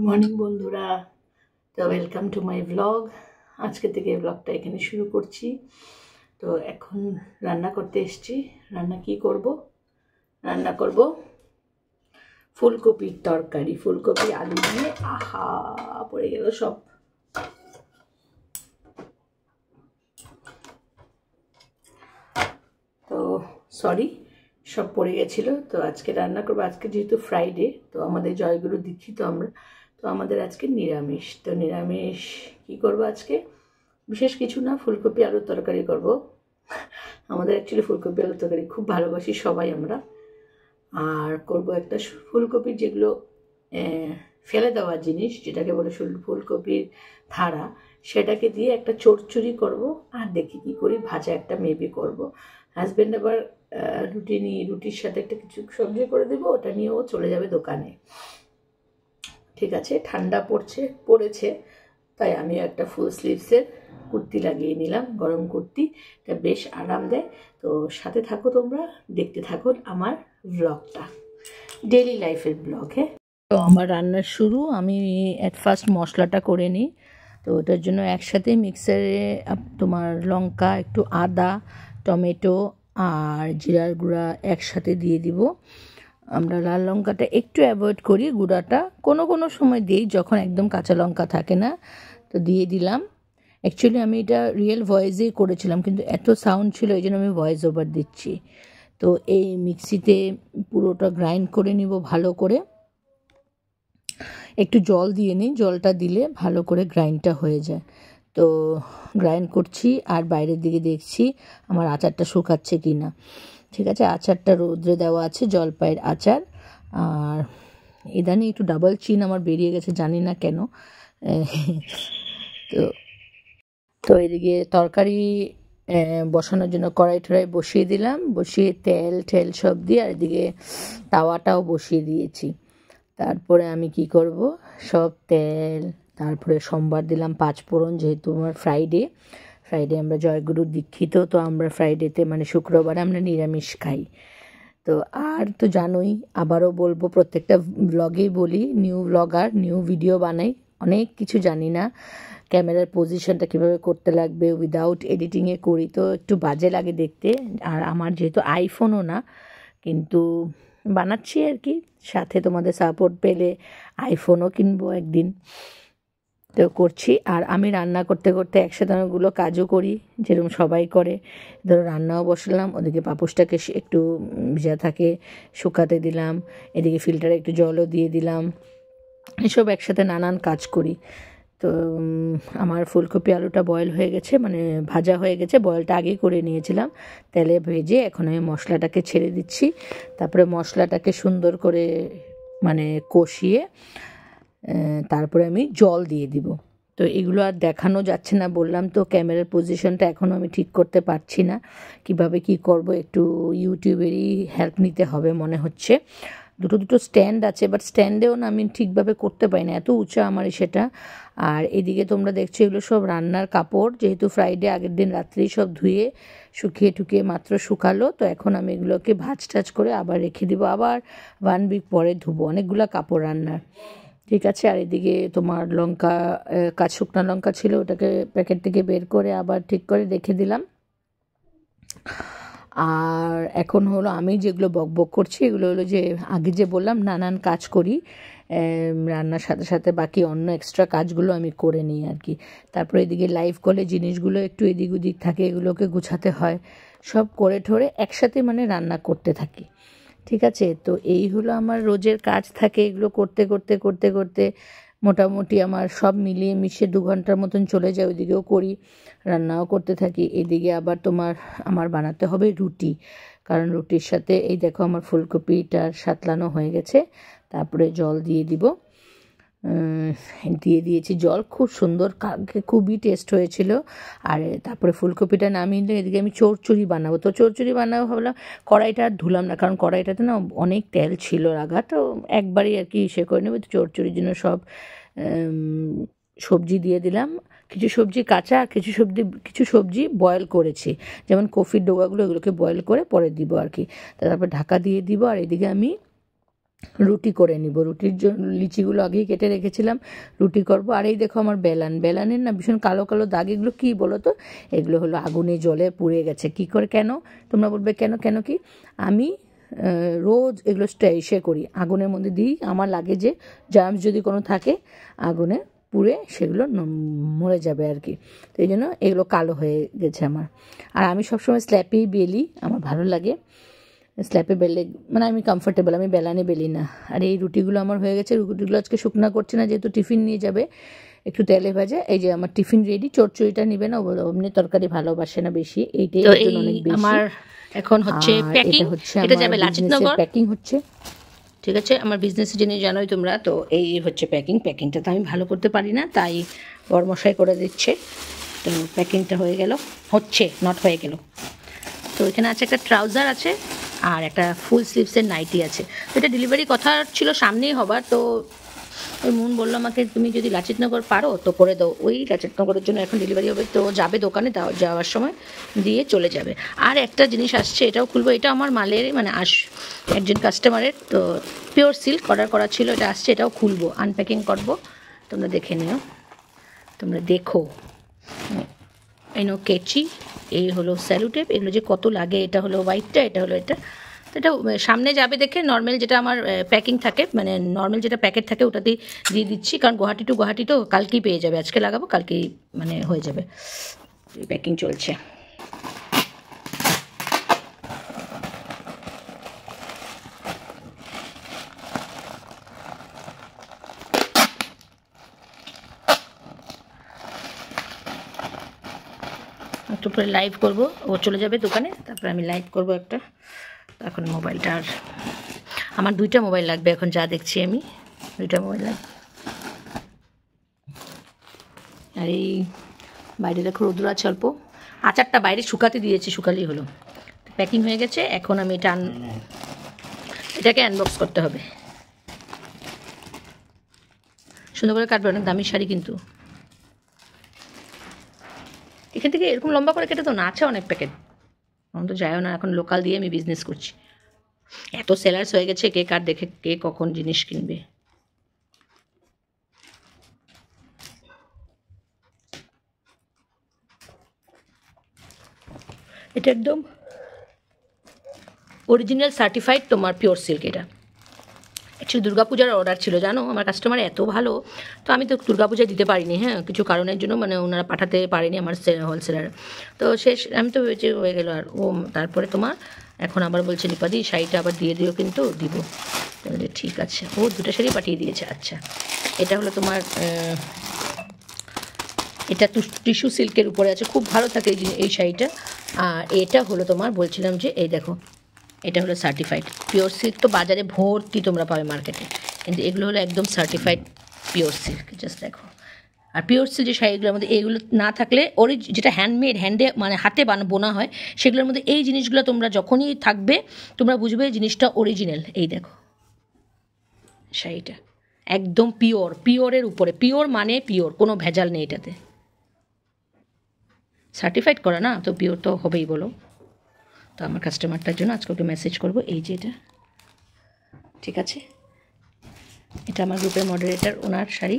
Morning বন্ধুরা, তো welcome to my blog. আজকে থেকে ব্লগটা এখানে শুরু করছি। তো এখন রান্না করতে এসেছি। রান্না কি করব? রান্না করব ফুলকপির তরকারি। ফুলকপি আলু দিয়ে আহা পড়ে গেল সব। তো সরি, সব পড়ে গেছিলো। তো আজকে রান্না করবো। আজকে যেহেতু ফ্রাইডে, তো আমাদের জয়গুরু দীক্ষিত আমরা, তো আমাদের আজকে নিরামিষ। তো নিরামিষ কী করবো আজকে? বিশেষ কিছু না, ফুলকপি আলুর তরকারি করব। আমাদের অ্যাকচুয়ালি ফুলকপি আলুর তরকারি খুব ভালোবাসি সবাই আমরা। আর করব একটা ফুলকপির যেগুলো ফেলে দেওয়া জিনিস, যেটাকে বলে ফুলকপির ধারা, সেটাকে দিয়ে একটা চচ্চড়ি করব। আর দেখি কী করি, ভাজা একটা মেবি করব। হাজব্যান্ড আবার রুটির সাথে একটা কিছু সবজি করে দেবো, ওটা নিয়েও চলে যাবে দোকানে। ঠিক আছে, ঠান্ডা পড়েছে, তাই আমিও একটা ফুল স্লিভসের কুর্তি লাগিয়ে নিলাম, গরম কুর্তি। এটা বেশ আরাম দেয়। তো সাথে থাকো, তোমরা দেখতে থাকো আমার ব্লগটা, ডেইলি লাইফের ব্লগ। হ্যাঁ, তো আমার রান্নার শুরু। আমি অ্যাট ফার্স্ট মশলাটা করে নিই। তো ওটার জন্য একসাথে মিক্সারে তোমার লঙ্কা, একটু আদা, টমেটো আর জিরার গুঁড়া একসাথে দিয়ে দিব। আমরা লাল লঙ্কাটা একটু অ্যাভয়েড করি, গুঁড়াটা কোনো কোনো সময় দিই যখন একদম কাঁচা লঙ্কা থাকে না। তো দিয়ে দিলাম। অ্যাকচুয়ালি আমি এটা রিয়েল ভয়েসেই করেছিলাম, কিন্তু এত সাউন্ড ছিল এই জন্য আমি ভয়েস ওভার দিচ্ছি। তো এই মিক্সিতে পুরোটা গ্রাইন্ড করে নিব ভালো করে। একটু জল দিয়ে নিই, জলটা দিলে ভালো করে গ্রাইন্ডটা হয়ে যায়। তো গ্রাইন্ড করছি আর বাইরের দিকে দেখছি আমার আচারটা শুকাচ্ছে কি না। ঠিক আছে, আচারটা রোদ্রে দেওয়া আছে, জলপাইয়ের আচার। আর ইদানিং একটু ডাবল চিন আমার বেরিয়ে গেছে, জানি না কেন। তো তো এদিকে তরকারি বসানোর জন্য কড়াই টড়াই বসিয়ে দিলাম, বসিয়ে তেল ঠেল সব দিয়ে, আর এদিকে তাওয়াটাও বসিয়ে দিয়েছি। তারপরে আমি কি করব, সব তেল, তারপরে সোমবার দিলাম পাঁচফোড়ন, যেহেতু আমার ফ্রাইডে আমরা জয়গুরু দীক্ষিত, তো আমরা ফ্রাইডেতে মানে শুক্রবারে আমরা নিরামিষ খাই। তো আর তো জানোই, আবারও বলবো, প্রত্যেকটা ব্লগেই বলি, নিউ ব্লগার, নিউ ভিডিও বানাই, অনেক কিছু জানি না। ক্যামেরার পজিশনটা কীভাবে করতে লাগবে উইদাউট এডিটিংয়ে করি, তো একটু বাজে লাগে দেখতে। আর আমার যেহেতু আইফোনও না, কিন্তু বানাচ্ছি আর কি। সাথে তোমাদের সাপোর্ট পেলে আইফোনও কিনবো একদিন। তো করছি। আর আমি রান্না করতে করতে একসাথে অনেকগুলো কাজও করি, যেরকম সবাই করে। ধরো রান্নাও বসালাম, ওদিকে পাপোশটাকে একটু ভিজা থাকে শুকাতে দিলাম, এদিকে ফিল্টারে একটু জলও দিয়ে দিলাম। এসব একসাথে নানান কাজ করি। তো আমার ফুলকপি আলুটা বয়েল হয়ে গেছে, মানে ভাজা হয়ে গেছে, বয়েলটা আগেই করে নিয়েছিলাম। তেলে ভেজে এখন আমি মশলাটাকে ছেড়ে দিচ্ছি। তারপরে মশলাটাকে সুন্দর করে মানে কষিয়ে তারপরে আমি জল দিয়ে দিব। তো এগুলো আর দেখানো যাচ্ছে না, বললাম তো ক্যামেরার পজিশনটা এখনও আমি ঠিক করতে পারছি না, কিভাবে কি করব, একটু ইউটিউবেরই হেল্প নিতে হবে মনে হচ্ছে। দুটো স্ট্যান্ড আছে, বাট স্ট্যান্ডেও না আমি ঠিকভাবে করতে পারি না, এত উঁচা আমার সেটা। আর এদিকে তোমরা দেখছো এগুলো সব রান্নার কাপড়, যেহেতু ফ্রাইডে আগের দিন রাত্রেই সব ধুয়ে শুকিয়ে টুকিয়ে মাত্র শুকালো। তো এখন আমি এগুলোকে ভাজ টাজ করে আবার রেখে দিব, আবার 1 উইক পরে ধুবো, অনেকগুলো কাপড় রান্নার। ঠিক আছে, আর এদিকে তোমার লঙ্কা, শুকনো লঙ্কা ছিল, ওটাকে প্যাকেট থেকে বের করে আবার ঠিক করে রেখে দিলাম। আর এখন হলো আমি যেগুলো বকবক করছি, এগুলো হলো যে আগে যে বললাম নানান কাজ করি, রান্নার সাথে সাথে বাকি অন্য এক্সট্রা কাজগুলো আমি করে নিই আর কি। তারপরে এদিকে লাইভ কলে জিনিসগুলো একটু এদিক ওদিক থাকে, এগুলোকে গুছাতে হয়, সব করে ঠরে একসাথে মানে রান্না করতে থাকি। ঠিক আছে, তো এই হলো আমার রোজের কাজ থাকে। এগুলো করতে করতে করতে করতে মোটামুটি আমার সব মিলিয়ে মিশিয়ে 2 ঘন্টার মতন চলে যায়। ওইদিকেও করি, রান্নাও করতে থাকি। এদিকে আবার আমার বানাতে হবে রুটি, কারণ রুটির সাথে এই দেখো আমার ফুলকপিটার সাতলানো হয়ে গেছে। তারপরে জল দিয়ে দিয়েছি জল, খুব সুন্দর, খুবই টেস্ট হয়েছিল। আর তারপরে ফুলকপিটা নামিয়ে নিয়ে এদিকে আমি চচ্চড়ি বানাবো। তো চচ্চড়ি বানাবো ভাবলাম, কড়াইটা আর ধুলাম না, কারণ কড়াইটাতে না অনেক তেল ছিল রাখা, তো একবারই আর কি করে নেবো। তো চচ্চড়ির জন্য সব সবজি দিয়ে দিলাম, কিছু সবজি কাঁচা আর কিছু সবজি বয়েল করেছি, যেমন কফির ডোগাগুলো, এগুলোকে বয়েল করে পরে দিব আর কি। তারপর ঢাকা দিয়ে দিব। আর এদিকে আমি রুটি করে নিব। রুটির জন্য লিচিগুলো আগেই কেটে রেখেছিলাম, রুটি করব। আর এই দেখো আমার বেলানের না ভীষণ কালো কালো দাগ, এগুলো কী বলো তো? এগুলো হলো আগুনে জলে পুড়ে গেছে। কি করে, কেন? তোমরা বলবে কেন, কেন কি? আমি রোজ এগুলো ইসে করি, আগুনের মধ্যে দিই। আমার লাগে যে জার্মস যদি কোনো থাকে আগুনে পুড়ে সেগুলো মরে যাবে আর কি। তো এই জন্য এগুলো কালো হয়ে গেছে আমার। আর আমি সবসময় স্ল্যাপেই বেলি, আমার ভালো লাগে স্ল্যাপে বেলে, মানে আমি কমফোর্টেবল, আমি বেলানে বেলি না। আর এই রুটিগুলো আমার হয়ে গেছে। রুটিগুলো আজকে শুকনা করছি না, যেহেতু টিফিন নিয়ে যাবে, একটু তেলে ভাজে। এই যে আমার টিফিন রেডি। চচ্চড়িটা নিবে না, অমনি তরকারি ভালোবাসে না বেশি, এইটাই অনেক বেশি। আমার এখন হচ্ছে প্যাকিং, এটা যাবে লাচিতনগর, প্যাকিং হচ্ছে। ঠিক আছে, আমার বিজনেসের জিনিস জানোই তোমরা, তো এই হচ্ছে প্যাকিংটা তো আমি ভালো করতে পারি না, তাই বড়মশাই করে দিচ্ছে। তো প্যাকিংটা হয়ে গেল, হচ্ছে নট হয়ে গেল। তো এখানে আছে একটা ট্রাউজার আছে আর একটা ফুল স্লিভসের নাইটি আছে। তো এটা ডেলিভারি কথা ছিল সামনেই হবার, তো ওই মুন বললো আমাকে তুমি যদি লাচিতনগর পারো তো করে দাও। ওই লাচিতনগরের জন্য এখন ডেলিভারি হবে, তো যাবে দোকানে, যাওয়ার সময় দিয়ে চলে যাবে। আর একটা জিনিস আসছে, এটাও খুলবো। এটা আমার মালের মানে একজন কাস্টমারের, তো পিওর সিল্ক অর্ডার করা ছিল, এটা আসছে, এটাও খুলবো, আনপ্যাকিং করবো। তোমরা দেখে নিও, তোমরা দেখো। এই নো কেচি, এই হলো স্যালুটেপ, এগুলো যে কত লাগে। এটা হলো হোয়াইটটা, এটা হলো এটা। তো এটা সামনে যাবে দেখে নর্মাল যেটা আমার প্যাকিং থাকে, মানে নর্মাল যেটা প্যাকেট থাকে ওটাতেই দিয়ে দিচ্ছি, কারণ গুয়াহাটি টু গুয়াহাটি তো কালকেই পেয়ে যাবে, আজকে লাগাবো কালকেই মানে হয়ে যাবে। প্যাকিং চলছে। একটু পরে লাইভ করব, ও চলে যাবে দোকানে, তারপরে আমি লাইভ করব একটা। এখন মোবাইলটা আর আমার 2টা মোবাইল লাগবে এখন, যা দেখছি আমি 2টা মোবাইল লাগবে। আর এই বাইরে দেখো রোদ্র আছে অল্প, আচারটা বাইরে শুকাতে দিয়েছি, শুকালেই হলো। প্যাকিং হয়ে গেছে, এখন আমি এটাকে আনবক্স করতে হবে। সুন্দর করে কাটবে, অনেক দামি শাড়ি কিন্তু। এখান থেকে এরকম লম্বা করে কেটে তো না, আছে অনেক প্যাকেট, এখন তো যায়ও না, এখন লোকাল দিয়ে আমি বিজনেস করছি। এত সেলার্স হয়ে গেছে, কে কার দেখে কে কখন জিনিস কিনবে। এটা একদম অরিজিনাল সার্টিফাইড তোমার পিওর সিল্ক। এটা অ্যাকচুয়ালি দুর্গাপূজার অর্ডার ছিল, জানো আমার কাস্টমার এত ভালো, তো আমি তো দুর্গাপূজায় দিতে পারিনি, হ্যাঁ কিছু কারণের জন্য, মানে ওনারা পাঠাতে পারেনি আমার হোলসেলার। তো শেষ আমি তো হয়ে গেলো। আর ও তারপরে তোমার এখন আবার বলছে নিপাদি শাড়িটা আবার দিয়ে দিও, কিন্তু দিব। ঠিক আছে, ও 2টা শাড়ি পাঠিয়ে দিয়েছে। আচ্ছা, এটা হলো তোমার এটা টিস্যু সিল্কের উপরে আছে, খুব ভালো থাকে এই শাড়িটা। আর এটা হলো তোমার বলছিলাম যে এই দেখো, এটা হলো সার্টিফাইড পিওর সিল্ক। তো বাজারে ভর্তি তোমরা পাবে মার্কেটে, কিন্তু এগুলো হলো একদম সার্টিফাইড পিওর সিল্ক। জাস্ট দেখো। আর পিওর সিল্ক যে শাড়িগুলোর মধ্যে এগুলো না থাকলে, যেটা হ্যান্ডমেড, হ্যান্ডে হাতে বোনা হয়, সেগুলোর মধ্যে এই জিনিসগুলো তোমরা যখনই থাকবে তোমরা বুঝবে জিনিসটা অরিজিনাল। এই দেখো শাড়িটা একদম পিওরের উপরে, পিওর মানে পিওর, কোনো ভেজাল নেই এটাতে, সার্টিফাইড করা না, তো পিওর তো হবেই বলো। তো আমার কাস্টমারটার জন্য আজকে ওকে মেসেজ করবো। এই যে এটা, ঠিক আছে, এটা আমার গ্রুপের মডারেটার, ওনার শাড়ি,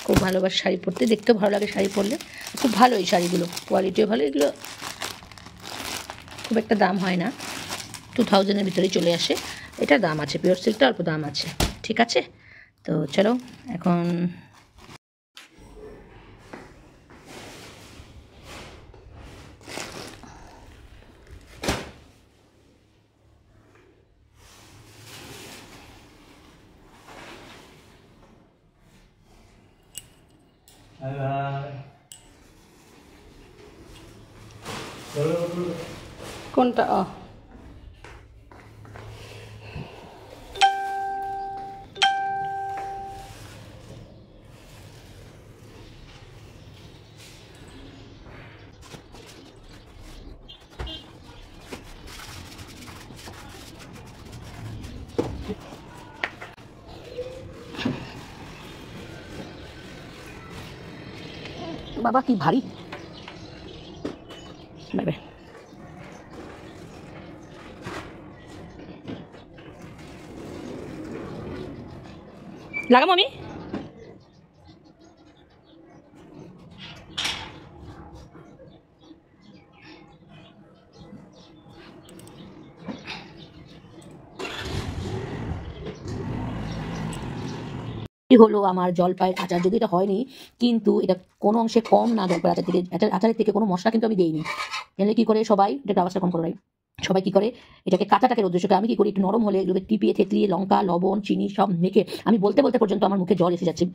খুব ভালোবাসে শাড়ি পরতে, দেখতেও ভালো লাগে শাড়ি পরলে, খুব ভালো এই শাড়িগুলো, কোয়ালিটিও ভালো। এগুলো খুব একটা দাম হয় না, 2000-এর ভিতরেই চলে আসে। এটা দাম আছে, পিওর সিল্কটা অল্প দাম আছে। ঠিক আছে, তো চলো এখন কোনটা বাবা কি ভারী। Bye bye. লাগাবো আমি। হলো আমার জলপাইয়ের আচার, যদি এটা হয়নি কিন্তু এটা কোনো অংশে কম না জলপাইয়ের আচার থেকে, আচারের থেকে কোনো মশলা কিন্তু আমি দিইনি। এখানে কি করে সবাই, এটা আওয়াজটা কম করে, সবাই কি করে এটাকে কাঁচাটাকে রোদ্রে শুকায়, আমি কি করি একটু নরম হলে এগুলোকে টিপিয়ে থেতলিয়ে লঙ্কা লবণ চিনি সব মেখে, আমি বলতে বলতে পর্যন্ত আমার মুখে জল এসে যাচ্ছে।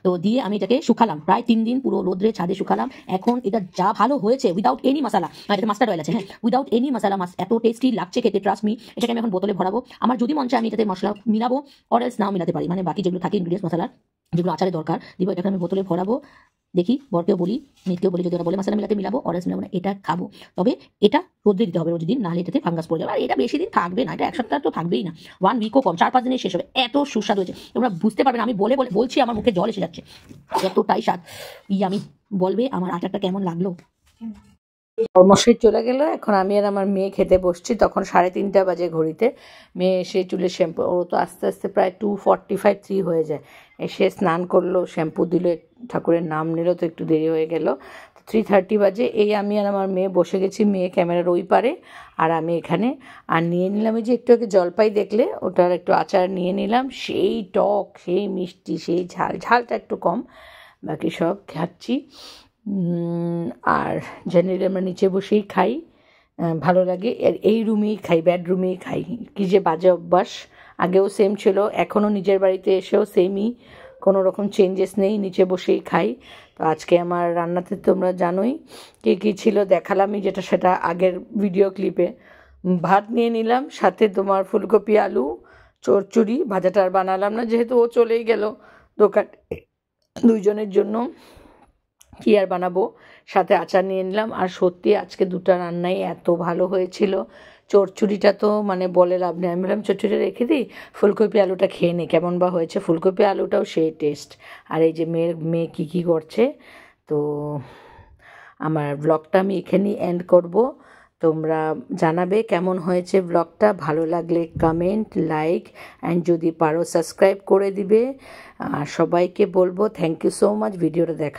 তো দিয়ে আমি এটাকে শুকালাম প্রায় 3 দিন পুরো রোদ্রে ছাদে শুকালাম। এখন এটা যা ভালো হয়েছে উইদাউট এনি মশলা, এটা মাস্টার্ড অয়েল আছে, হ্যাঁ উইদাউট এনি মশলা, এত টেস্টি লাগছে খেতে, ট্রাস্ট মি। এটাকে আমি এখন বোতলে ভরাবো। আমার যদি মন চায় আমি এটাতে মশলা মিলাবো, অর এলস নাও মিলাতে পারি, মানে বাকি যেগুলো থাকে ইনগ্রিডিয়েন্টস মশলা যেগুলো আচারে দরকার দিব, এটাকে আমি বোতলে ভরাবো। দেখি বরকেও বলি মিটকেও বলি, যদি ওরা বলে মশলা মিলাতে মিলাবো, অরেঞ্জ মিলাবো না, এটা খাবো। তবে এটা রোদ্রে দিতে হবে রোজ দিন, নাহলে এটাতে ফাঙ্গাস পড়ে যাবে। আর এটা বেশি দিন থাকবে না, এটা 1 সপ্তাহ তো থাকবেই না, 1 উইকও কম, 4-5 দিনে শেষ হবে। এত সুস্বাদু হয়েছে তোমরা বুঝতে পারবে না, আমি বলে বলে বলছি আমার মুখে জল এসে যাচ্ছে, এতটাই স্বাদ। আমি বলবে আমার আচারটা কেমন লাগলো। মশাই চলে গেল, এখন আমি আর আমার মেয়ে খেতে বসছি। তখন 3:30 বাজে ঘড়িতে। মেয়ে এসে চুলে শ্যাম্পু, ও তো আস্তে আস্তে প্রায় 2:45-3 হয়ে যায়, এসে স্নান করলো, শ্যাম্পু দিল, ঠাকুরের নাম নিল, তো একটু দেরি হয়ে গেল। 3:30 বাজে এই আমি আর আমার মেয়ে বসে গেছি, মেয়ে ক্যামেরার ওই পারে আর আমি এখানে। আর নিয়ে নিলাম এই যে একটু আগে জলপাই দেখলে, ওটার একটু আচার নিয়ে নিলাম, সেই টক সেই মিষ্টি সেই ঝাল, ঝালটা একটু কম, বাকি সব খাচ্ছি। আর জেনারেলি আমরা নিচে বসেই খাই, ভালো লাগে। এই রুমেই খাই, বেডরুমেই খাই, কী যে বাজে অভ্যাস। আগেও সেম ছিল, এখনও নিজের বাড়িতে এসেও সেমই, কোনো রকম চেঞ্জেস নেই, নিচে বসেই খাই। তো আজকে আমার রান্নাতে তোমরা জানোই কী কী ছিল, দেখালামই যেটা সেটা আগের ভিডিও ক্লিপে। ভাত নিয়ে নিলাম, সাথে তোমার ফুলকপি আলু চচ্চড়ি, ভাজাটা আর বানালাম না যেহেতু ও চলেই গেল দোকান, দুইজনের জন্য কী আর বানাবো। সাথে আচার নিয়ে নিলাম। আর সত্যি আজকে 2টা রান্নাই এত ভালো হয়েছিল। চচ্চড়িটা তো মানে বলে লাভ নেই, আমি বললাম চচ্চড়িটা রেখে দিই, ফুলকপি আলুটা খেয়ে নিই কেমন বা হয়েছে। ফুলকপি আলুটাও সেই টেস্ট। আর এই যে মেয়ে কী কী করছে। তো আমার ব্লগটা আমি এখানেই এন্ড করব। তোমরা জানাবে কেমন হয়েছে ব্লগটা, ভালো লাগলে কমেন্ট লাইক অ্যান্ড যদি পারো সাবস্ক্রাইব করে দিবে। আর সবাইকে বলবো থ্যাংক ইউ সো মাচ ভিডিওটা দেখা।